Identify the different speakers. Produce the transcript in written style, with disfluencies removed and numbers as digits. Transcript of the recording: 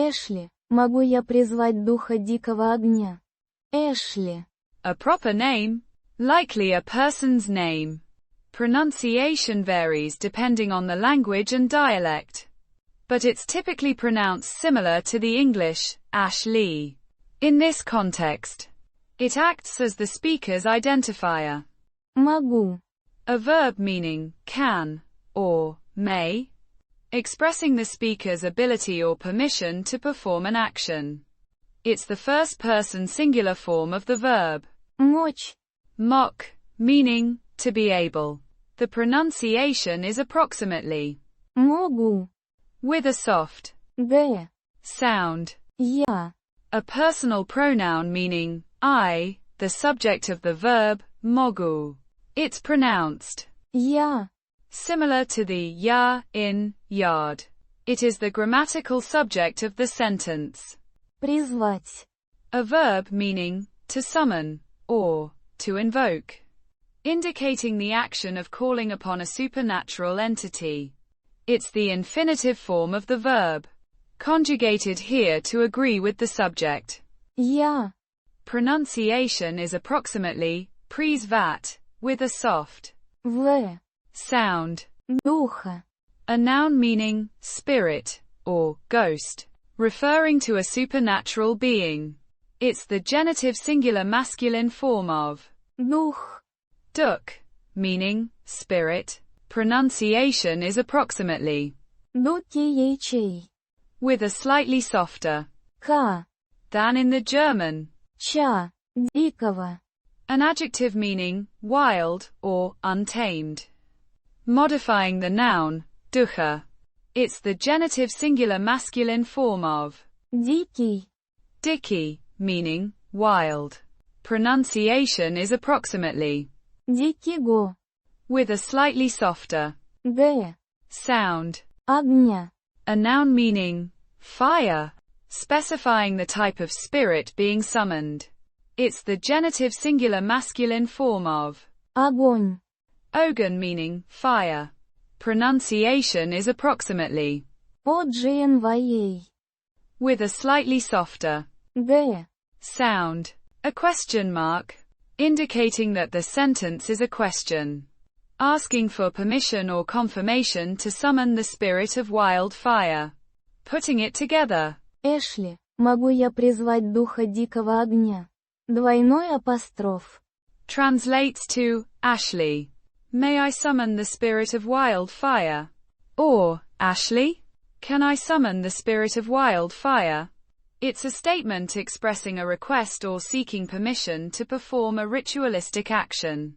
Speaker 1: Эшли, могу я призвать духа дикого огня? Эшли.
Speaker 2: A proper name, likely a person's name. Pronunciation varies depending on the language and dialect, but it's typically pronounced similar to the English, ЭШЛИ. In this context, it acts as the speaker's identifier.
Speaker 1: Могу.
Speaker 2: A verb meaning can or may, expressing the speaker's ability or permission to perform an action. It's the first-person singular form of the verb.
Speaker 1: Мочь.
Speaker 2: Moch, meaning to be able. The pronunciation is approximately
Speaker 1: Могу.
Speaker 2: with a soft
Speaker 1: Г.
Speaker 2: sound.
Speaker 1: Я.
Speaker 2: A personal pronoun meaning I, the subject of the verb Могу. It's pronounced
Speaker 1: Я.
Speaker 2: similar to the ya in yard. It is the grammatical subject of the sentence.
Speaker 1: Призвать.
Speaker 2: A verb meaning to summon or to invoke, indicating the action of calling upon a supernatural entity. It's the infinitive form of the verb, conjugated here to agree with the subject.
Speaker 1: Я.
Speaker 2: Pronunciation is approximately priz-vat, with a soft
Speaker 1: В.
Speaker 2: sound.
Speaker 1: Духа.
Speaker 2: A noun meaning spirit or ghost, referring to a supernatural being. It's the genitive singular masculine form of
Speaker 1: Дух.
Speaker 2: Duch, meaning spirit. Pronunciation is approximately
Speaker 1: Дутиечей.
Speaker 2: with a slightly softer
Speaker 1: К.
Speaker 2: than in the German.
Speaker 1: Ча. Дикого.
Speaker 2: An adjective meaning wild or untamed, modifying the noun Ducha. It's the genitive singular masculine form of
Speaker 1: Дикий.
Speaker 2: dicky, meaning wild. Pronunciation is approximately
Speaker 1: Дикого.
Speaker 2: with a slightly softer
Speaker 1: Г.
Speaker 2: sound.
Speaker 1: Огня.
Speaker 2: A noun meaning fire, specifying the type of spirit being summoned. It's the genitive singular masculine form of
Speaker 1: Огонь.
Speaker 2: ogun, meaning fire. Pronunciation is approximately
Speaker 1: Оджиенвоей.
Speaker 2: with a slightly softer
Speaker 1: Г.
Speaker 2: sound. A question mark, indicating that the sentence is a question, asking for permission or confirmation to summon the spirit of wildfire. Putting it together.
Speaker 1: Эшли, могу я призвать духа дикого огня? Двойной апостроф.
Speaker 2: Translates to, ЭШЛИ, may I summon the spirit of wildfire? Or, ЭШЛИ, can I summon the spirit of wildfire? It's a statement expressing a request or seeking permission to perform a ritualistic action.